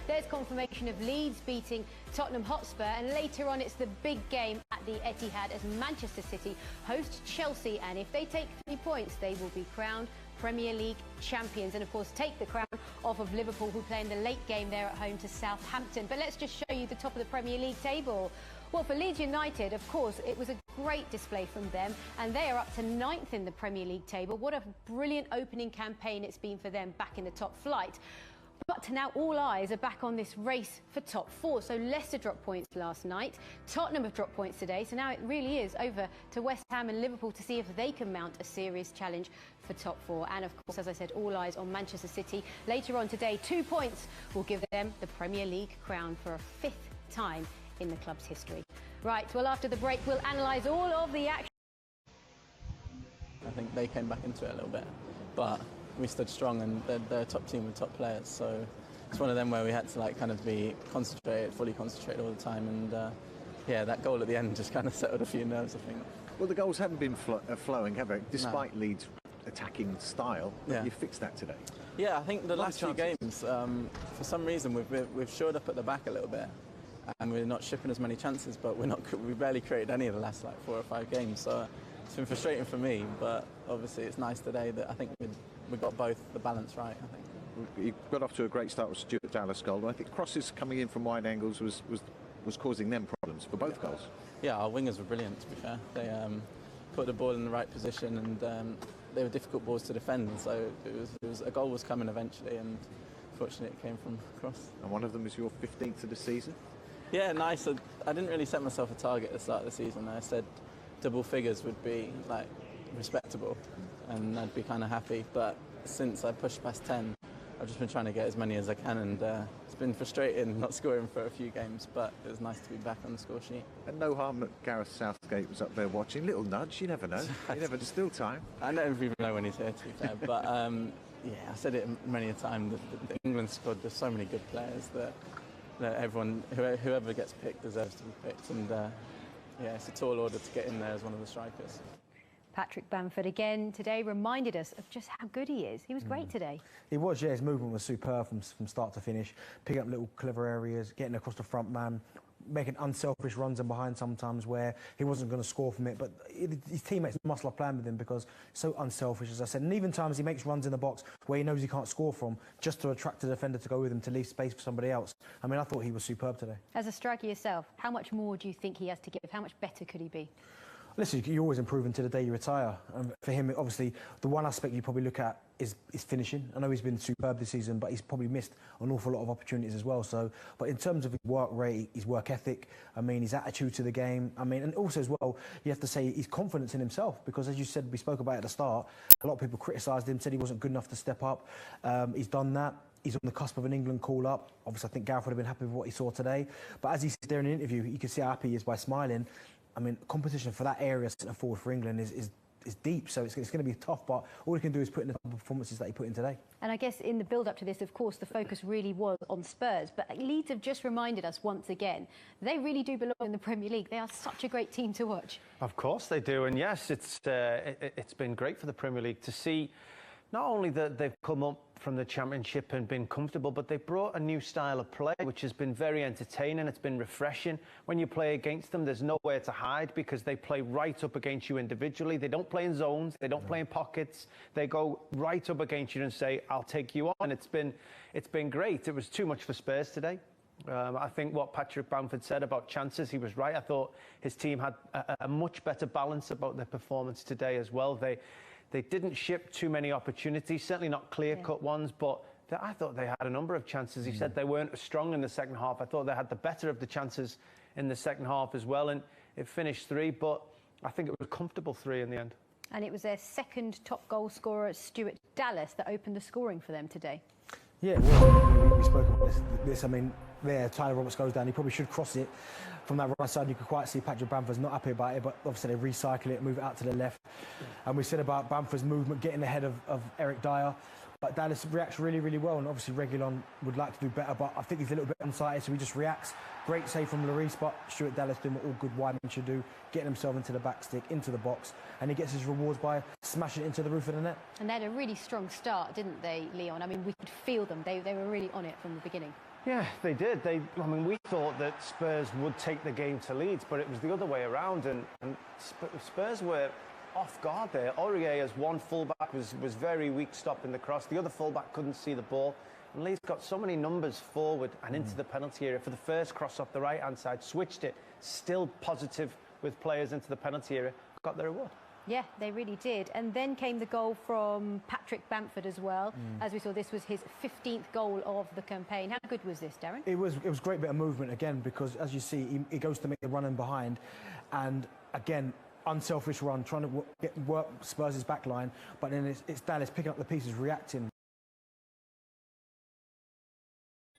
There's confirmation of Leeds beating Tottenham Hotspur, and later on it's the big game at the Etihad as Manchester City host Chelsea, and if they take 3 points they will be crowned Premier League champions and of course take the crown off of Liverpool, who play in the late game there at home to Southampton. But let's just show you the top of the Premier League table. Well, for Leeds United, of course, it was a great display from them, and they are up to 9th in the Premier League table. What a brilliant opening campaign it's been for them back in the top flight. But now all eyes are back on this race for top 4. So Leicester dropped points last night. Tottenham have dropped points today. So now it really is over to West Ham and Liverpool to see if they can mount a serious challenge for top 4. And of course, as I said, all eyes on Manchester City. Later on today, 2 points will give them the Premier League crown for a 5th time in the club's history. Right, well, after the break, we'll analyse all of the action. I think they came back into it a little bit, but we stood strong, and they're a top team with top players, so it's one of them where we had to kind of be concentrated, fully concentrated all the time, and yeah, that goal at the end just kind of settled a few nerves, I think. Well, the goals haven't been flowing, have they? Despite Leeds' attacking style, yeah. You fixed that today. Yeah, I think the last few games, for some reason, we've shored up at the back a little bit, and we're not shipping as many chances, but we barely created any of the last 4 or 5 games, so it's been frustrating for me, but obviously it's nice today that I think we got both the balance right, I think. You got off to a great start with Stuart Dallas' goal. I think crosses coming in from wide angles was causing them problems for both goals. Yeah, our wingers were brilliant, to be fair. They put the ball in the right position, and they were difficult balls to defend, so a goal was coming eventually, and fortunately it came from cross. And one of them is your 15th of the season? Yeah, nice. I didn't really set myself a target at the start of the season. I said double figures would be respectable, and I'd be kind of happy. But since I pushed past 10, I've just been trying to get as many as I can, and it's been frustrating not scoring for a few games, but it was nice to be back on the score sheet. And no harm that Gareth Southgate was up there watching. Little nudge, you never know. You never, still time. I never even know when he's here, to be fair. But yeah, I said it many a time. The England squad, there's so many good players that everyone, whoever gets picked, deserves to be picked. And yeah, it's a tall order to get in there as one of the strikers. Patrick Bamford again today reminded us of just how good he is. He was great today. He was, yeah. His movement was superb from start to finish, picking up little clever areas, getting across the front man, making unselfish runs in behind sometimes where he wasn't going to score from it, but his teammates must have planned with him because he's so unselfish, as I said. And even times he makes runs in the box where he knows he can't score from, just to attract the defender to go with him, to leave space for somebody else. I mean, I thought he was superb today. As a striker yourself, how much more do you think he has to give? How much better could he be? Listen, you're always improving to the day you retire. And for him, obviously, the one aspect you probably look at is finishing. I know he's been superb this season, but he's probably missed an awful lot of opportunities as well. So, but in terms of his work rate, his work ethic, I mean, his attitude to the game, I mean, and also as well, you have to say his confidence in himself, because as you said, we spoke about at the start, a lot of people criticised him, said he wasn't good enough to step up. He's done that. He's on the cusp of an England call-up. Obviously, I think Gareth would have been happy with what he saw today. But as he sits there in an interview, you can see how happy he is by smiling. I mean, competition for that area centre forward for England is deep, so it's going to be tough, but all he can do is put in the performances that he put in today. And I guess in the build-up to this, of course, the focus really was on Spurs, but Leeds have just reminded us once again, they really do belong in the Premier League. They are such a great team to watch. Of course they do, and yes, it's been great for the Premier League to see not only that they've come up from the Championship and been comfortable, but they've brought a new style of play, which has been very entertaining. It's been refreshing. When you play against them, there's nowhere to hide because they play right up against you individually. They don't play in zones. They don't play in pockets. They go right up against you and say, I'll take you on. And it's been great. It was too much for Spurs today. I think what Patrick Bamford said about chances, he was right. I thought his team had a much better balance about their performance today as well. They didn't ship too many opportunities, certainly not clear-cut ones, but I thought they had a number of chances. He said they weren't as strong in the second half. I thought they had the better of the chances in the second half as well, and it finished 3, but I think it was a comfortable 3 in the end. And it was their second top goal scorer, Stuart Dallas, that opened the scoring for them today. Yeah, well, we spoke about this. I mean, there, Tyler Roberts goes down. He probably should cross it from that right side. You could quite see Patrick Bamford's not happy about it, but obviously they recycle it, move it out to the left. And we said about Bamford's movement, getting ahead of Eric Dyer. But Dallas reacts really, really well, and obviously Reguilon would like to do better, but I think he's a little bit unsighted, so he just reacts. Great save from Lloris, but Stuart Dallas doing what all good wide men should do, getting himself into the back stick, into the box, and he gets his rewards by smashing it into the roof of the net. And they had a really strong start, didn't they, Leon? I mean, we could feel them. They were really on it from the beginning. Yeah, they did. I mean, we thought that Spurs would take the game to Leeds, but it was the other way around, and Spurs were off guard there. Aurier, as one fullback, was very weak stopping the cross. The other fullback couldn't see the ball. And Leeds got so many numbers forward and into the penalty area for the first cross off the right-hand side, switched it, still positive with players into the penalty area, got their reward. Yeah, they really did. And then came the goal from Patrick Bamford as well. As we saw, this was his 15th goal of the campaign. How good was this, Darren? It was a great bit of movement again, because as you see, he goes to make the run in behind, and again, unselfish run, trying to work Spurs' back line, but then it's Dallas picking up the pieces, reacting.